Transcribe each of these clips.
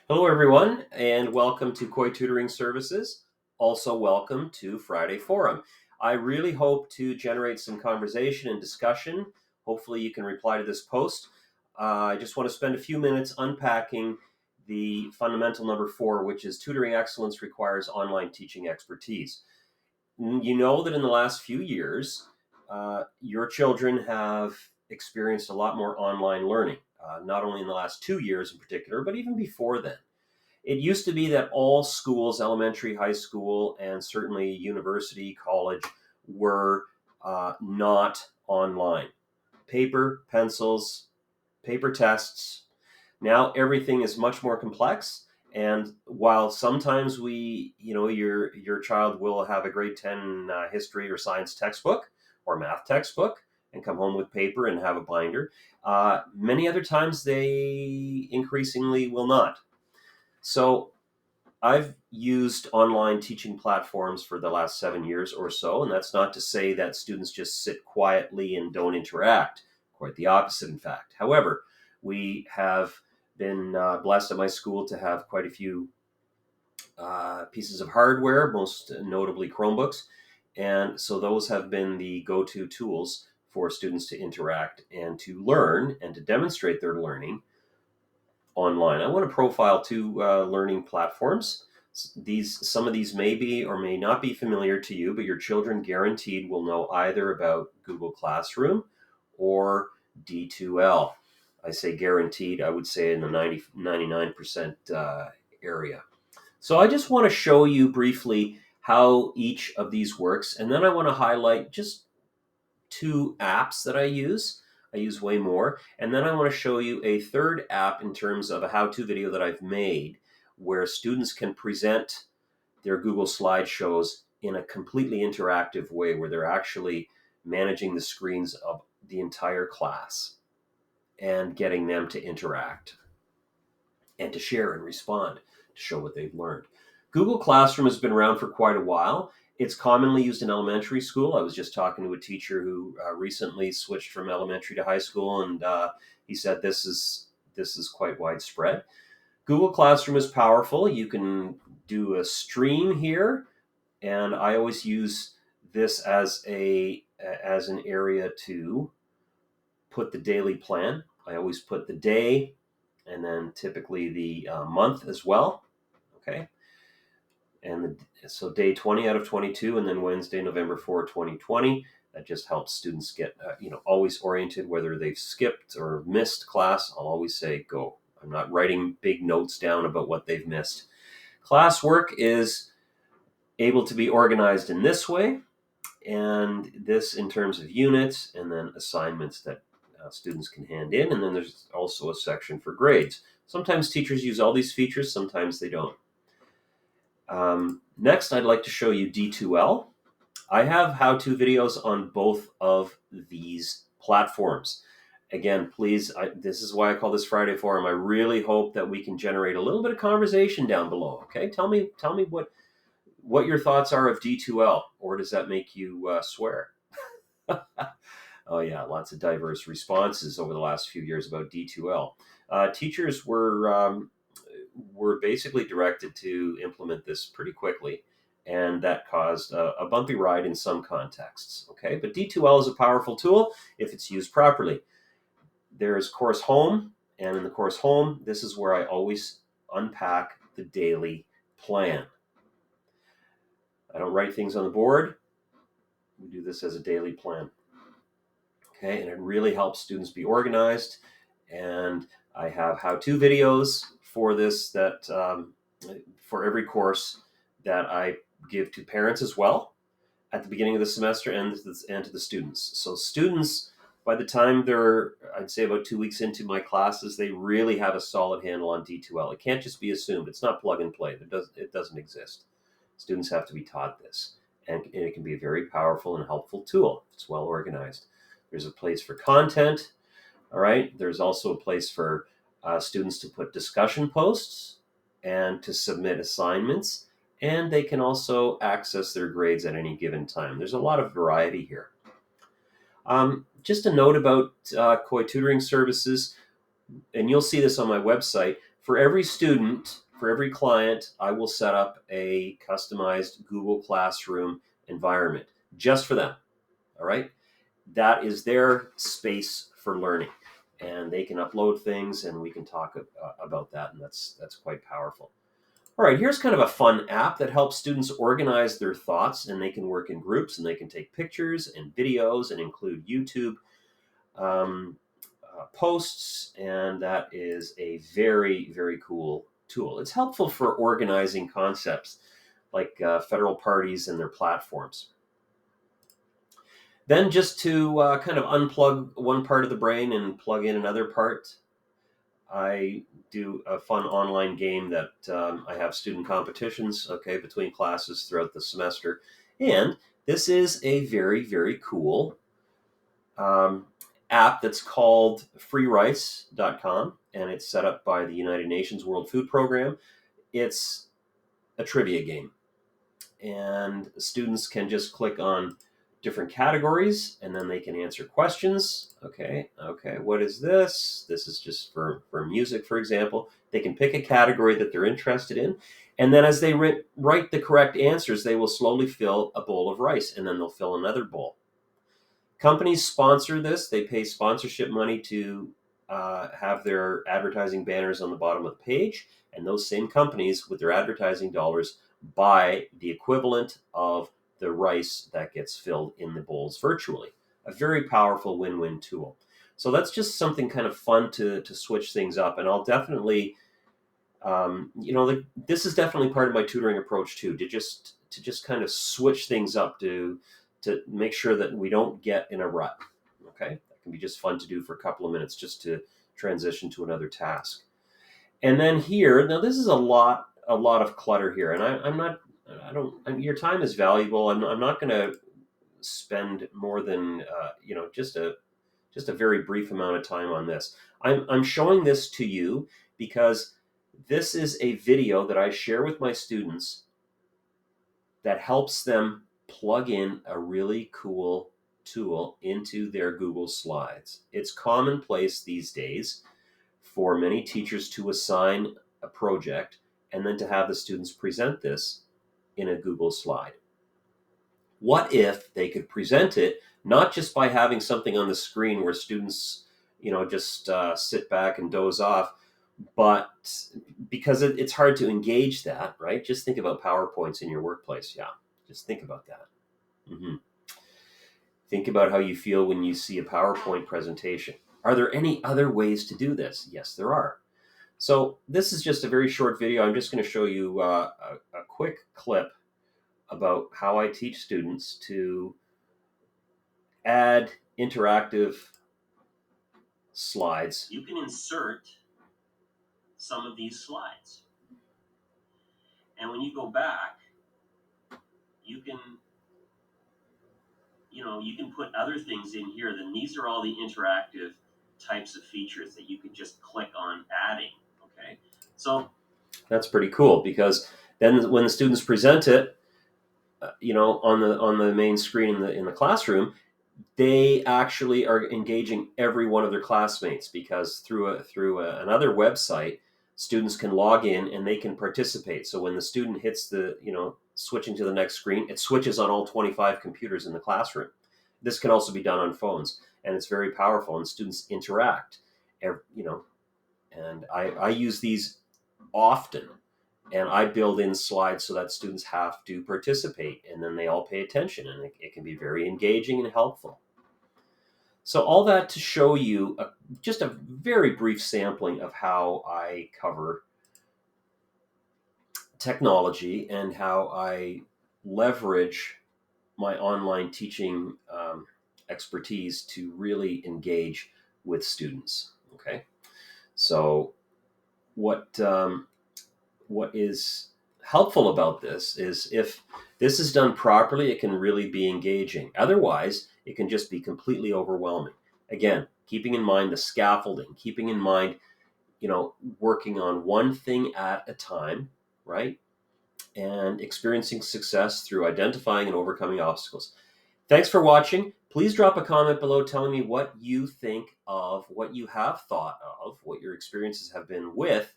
Hello, everyone, and welcome to Koi Tutoring Services. Also, welcome to Friday Forum. I really hope to generate some conversation and discussion. Hopefully, you can reply to this post. I just want to spend a few minutes unpacking the fundamental number 4, which is tutoring excellence requires online teaching expertise. You know that in the last few years, your children have experienced a lot more online learning, not only in the last 2 years in particular, but even before then. It used to be that all schools, elementary, high school, and certainly university, college, were not online. Paper, pencils, paper tests. Now everything is much more complex. And while sometimes your child will have a grade 10 history or science textbook or math textbook and come home with paper and have a binder, many other times they increasingly will not. So I've used online teaching platforms for the last 7 years or so, and that's not to say that students just sit quietly and don't interact. Quite the opposite, in fact. However, we have been blessed at my school to have quite a few pieces of hardware, most notably Chromebooks, and so those have been the go-to tools for students to interact and to learn and to demonstrate their learning online. I want to profile two learning platforms. Some of these may be or may not be familiar to you, but your children guaranteed will know either about Google Classroom or D2L. I say guaranteed, I would say in the 99% area. So I just want to show you briefly how each of these works, and then I want to highlight just two apps that I use. I use way more. And then I want to show you a third app in terms of a how-to video that I've made where students can present their Google slideshows in a completely interactive way where they're actually managing the screens of the entire class and getting them to interact and to share and respond to show what they've learned. Google Classroom has been around for quite a while. It's commonly used in elementary school. I was just talking to a teacher who recently switched from elementary to high school, and he said this is quite widespread. Google Classroom is powerful. You can do a stream here, and I always use this as an area to put the daily plan. I always put the day and then typically the month as well. Okay. So day 20 out of 22, and then Wednesday, November 4, 2020. That just helps students get, always oriented, whether they've skipped or missed class. I'll always say go. I'm not writing big notes down about what they've missed. Classwork is able to be organized in this way, and this in terms of units, and then assignments that students can hand in, and then there's also a section for grades. Sometimes teachers use all these features, sometimes they don't. Next, I'd like to show you D2L. I have how-to videos on both of these platforms. Again, please, this is why I call this Friday Forum. I really hope that we can generate a little bit of conversation down below. Okay, tell me what your thoughts are of D2L, or does that make you swear? Oh yeah, lots of diverse responses over the last few years about D2L. Teachers were basically directed to implement this pretty quickly, and that caused a bumpy ride in some contexts. Okay, but D2L is a powerful tool if it's used properly. There's Course Home, and in the Course Home, this is where I always unpack the daily plan. I don't write things on the board. We do this as a daily plan. Okay, and it really helps students be organized. And I have how-to videos for this for every course that I give to parents as well at the beginning of the semester and to the students. So students, by the time they're, I'd say about 2 weeks into my classes, they really have a solid handle on D2L. It can't just be assumed. It's not plug and play. It doesn't exist. Students have to be taught this. And it can be a very powerful and helpful tool. It's well organized. There's a place for content. All right. There's also a place for students to put discussion posts and to submit assignments. And they can also access their grades at any given time. There's a lot of variety here. Just a note about Koi Tutoring Services, and you'll see this on my website. For every student, for every client, I will set up a customized Google Classroom environment just for them. All right. That is their space for learning, and they can upload things and we can talk about that. And that's quite powerful. All right, here's kind of a fun app that helps students organize their thoughts, and they can work in groups and they can take pictures and videos and include YouTube um, posts, and that is a very, very cool tool. It's helpful for organizing concepts like federal parties and their platforms. Then just to kind of unplug one part of the brain and plug in another part, I do a fun online game that I have student competitions, okay, between classes throughout the semester. And this is a very, very cool app that's called freerice.com, and it's set up by the United Nations World Food Program. It's a trivia game, and students can just click on different categories and then they can answer questions. Okay, what is this? This is just for music, for example. They can pick a category that they're interested in, and then as they write the correct answers, they will slowly fill a bowl of rice, and then they'll fill another bowl. Companies sponsor this. They pay sponsorship money to have their advertising banners on the bottom of the page, and those same companies with their advertising dollars buy the equivalent of the rice that gets filled in the bowls virtually. A very powerful win-win tool. So that's just something kind of fun to switch things up, and I'll definitely, this is definitely part of my tutoring approach too, to just kind of switch things up to make sure that we don't get in a rut. Okay, that can be just fun to do for a couple of minutes, just to transition to another task. And then here, now this is a lot of clutter here, and your time is valuable. I'm not going to spend more than just a very brief amount of time on this. I'm showing this to you because this is a video that I share with my students that helps them plug in a really cool tool into their Google Slides. It's commonplace these days for many teachers to assign a project and then to have the students present this in a Google slide. What if they could present it not just by having something on the screen where students, just sit back and doze off, but because it's hard to engage that, right? Just think about PowerPoints in your workplace. Yeah, just think about that. Mm-hmm. Think about how you feel when you see a PowerPoint presentation. Are there any other ways to do this? Yes, there are. So this is just a very short video. I'm just going to show you a quick clip about how I teach students to add interactive slides. You can insert some of these slides. And when you go back, you can put other things in here. Then these are all the interactive types of features that you can just click on adding. Okay, so that's pretty cool, because then when the students present it, on the main screen in the classroom, they actually are engaging every one of their classmates, because through another website, students can log in and they can participate. So when the student hits the switching to the next screen, it switches on all 25 computers in the classroom. This can also be done on phones, and it's very powerful, and students interact, and I use these often, and I build in slides so that students have to participate, and then they all pay attention, and it can be very engaging and helpful. So all that to show you just a very brief sampling of how I cover technology and how I leverage my online teaching expertise to really engage with students. Okay, so what is helpful about this is, if this is done properly, it can really be engaging. Otherwise, it can just be completely overwhelming. Again, keeping in mind the scaffolding, keeping in mind, working on one thing at a time, right? And experiencing success through identifying and overcoming obstacles. Thanks for watching. Please drop a comment below telling me what you think of, what you have thought of, what your experiences have been with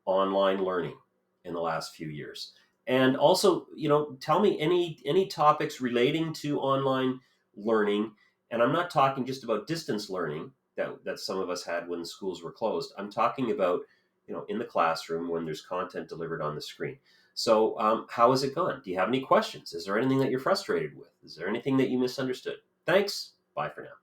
online learning in the last few years? And also, tell me any topics relating to online learning. And I'm not talking just about distance learning that some of us had when schools were closed. I'm talking about, in the classroom when there's content delivered on the screen. So, how has it gone? Do you have any questions? Is there anything that you're frustrated with? Is there anything that you misunderstood? Thanks. Bye for now.